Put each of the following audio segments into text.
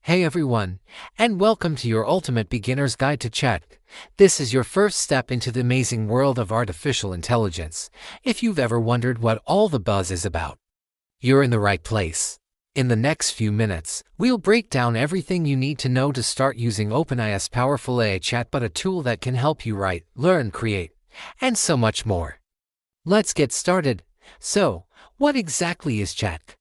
Hey everyone, and welcome to your ultimate beginner's guide to chat. This is your first step into the amazing world of artificial intelligence. If you've ever wondered what all the buzz is about, you're in the right place. In the next few minutes, we'll break down everything you need to know to start using OpenAI's powerful AI chatbot, a tool that can help you write, learn, create, and so much more. Let's get started. So, what exactly is chat?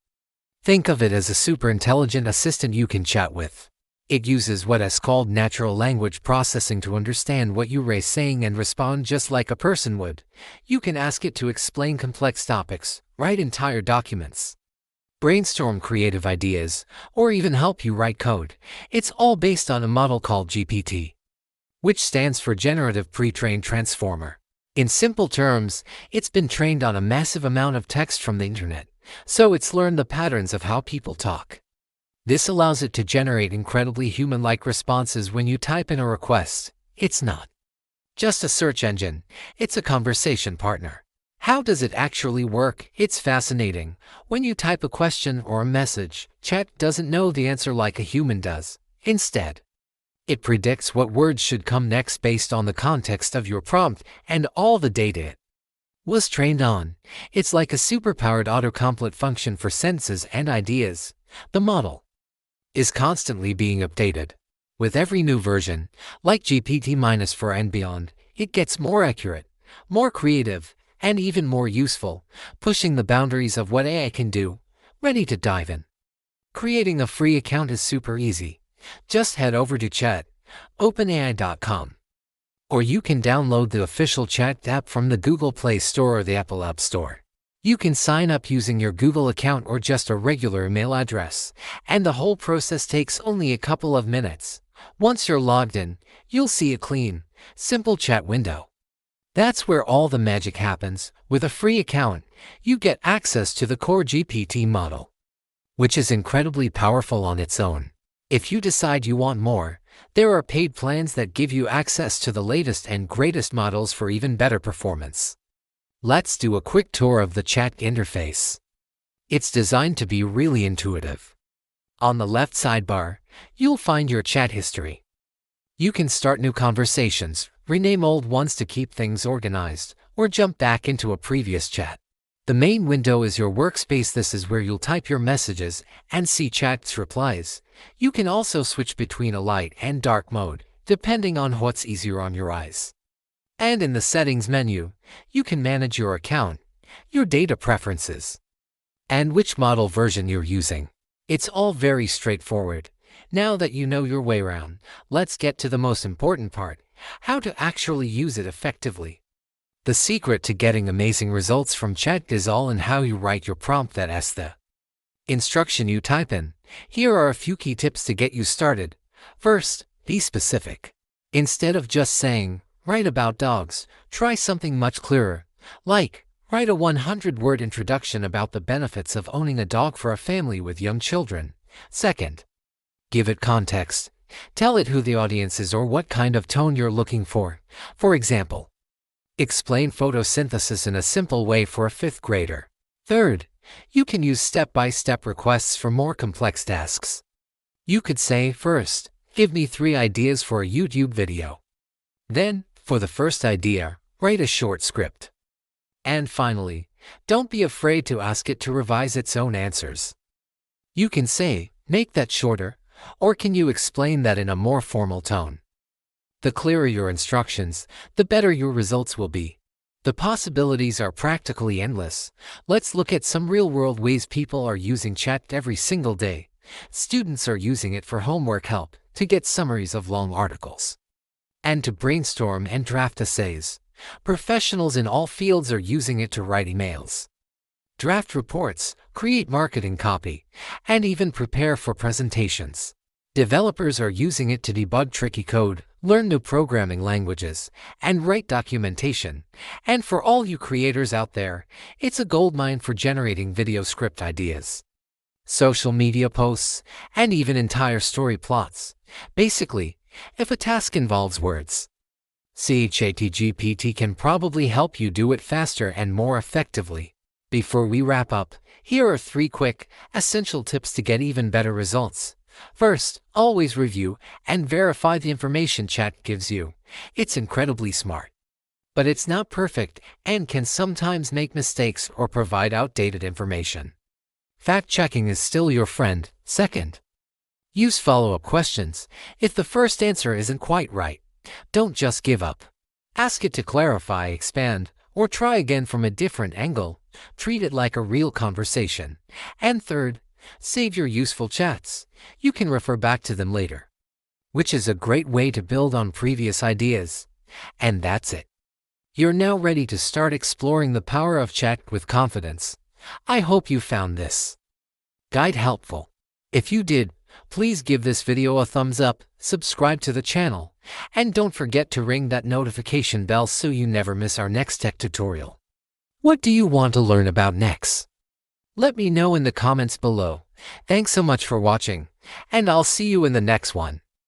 Think of it as a super intelligent assistant you can chat with. It uses what is called natural language processing to understand what you're saying and respond just like a person would. You can ask it to explain complex topics, write entire documents, brainstorm creative ideas, or even help you write code. It's all based on a model called GPT, which stands for Generative Pre-trained Transformer. In simple terms, it's been trained on a massive amount of text from the internet, so it's learned the patterns of how people talk. This allows it to generate incredibly human-like responses when you type in a request. It's not just a search engine, it's a conversation partner. How does it actually work? It's fascinating. When you type a question or a message, chat doesn't know the answer like a human does. Instead, it predicts what words should come next based on the context of your prompt and all the data it was trained on. It's like a superpowered autocomplete function for sentences and ideas. The model is constantly being updated. With every new version, like GPT-4 and beyond, it gets more accurate, more creative, and even more useful, pushing the boundaries of what AI can do. Ready to dive in? Creating a free account is super easy. Just head over to chat.openai.com. Or you can download the official chat app from the Google Play Store or the Apple App Store. You can sign up using your Google account or just a regular email address, and the whole process takes only a couple of minutes. Once you're logged in, you'll see a clean, simple chat window. That's where all the magic happens. With a free account, you get access to the core GPT model, which is incredibly powerful on its own. If you decide you want more, there are paid plans that give you access to the latest and greatest models for even better performance. Let's do a quick tour of the chat interface. It's designed to be really intuitive. On the left sidebar, you'll find your chat history. You can start new conversations, rename old ones to keep things organized, or jump back into a previous chat. The main window is your workspace. This is where you'll type your messages and see chat's replies. You can also switch between a light and dark mode, depending on what's easier on your eyes. And in the settings menu, you can manage your account, your data preferences, and which model version you're using. It's all very straightforward. Now that you know your way around, let's get to the most important part: how to actually use it effectively. The secret to getting amazing results from chat is all in how you write your prompt that asks the instruction you type in. Here are a few key tips to get you started. First, be specific. Instead of just saying, "Write about dogs," try something much clearer, like, "Write a 100-word introduction about the benefits of owning a dog for a family with young children." Second, give it context. Tell it who the audience is or what kind of tone you're looking for. For example, explain photosynthesis in a simple way for a 5th grader. Third, you can use step-by-step requests for more complex tasks. You could say, "First, give me 3 ideas for a YouTube video." Then, for the first idea, write a short script. And finally, don't be afraid to ask it to revise its own answers. You can say, "Make that shorter," or "Can you explain that in a more formal tone?" The clearer your instructions, the better your results will be. The possibilities are practically endless. Let's look at some real-world ways people are using chat every single day. Students are using it for homework help, to get summaries of long articles, and to brainstorm and draft essays. Professionals in all fields are using it to write emails, draft reports, create marketing copy, and even prepare for presentations. Developers are using it to debug tricky code, learn new programming languages, and write documentation. And for all you creators out there, it's a goldmine for generating video script ideas, social media posts, and even entire story plots. Basically, if a task involves words, ChatGPT can probably help you do it faster and more effectively. Before we wrap up, here are 3 quick, essential tips to get even better results. First, always review and verify the information chat gives you. It's incredibly smart. But it's not perfect and can sometimes make mistakes or provide outdated information. Fact-checking is still your friend. Second, use follow-up questions. If the first answer isn't quite right, don't just give up. Ask it to clarify, expand, or try again from a different angle. Treat it like a real conversation. And third, save your useful chats. You can refer back to them later, which is a great way to build on previous ideas. And that's it. You're now ready to start exploring the power of chat with confidence. I hope you found this guide helpful. If you did, please give this video a thumbs up, subscribe to the channel, and don't forget to ring that notification bell so you never miss our next tech tutorial. What do you want to learn about next? Let me know in the comments below. Thanks so much for watching, and I'll see you in the next one.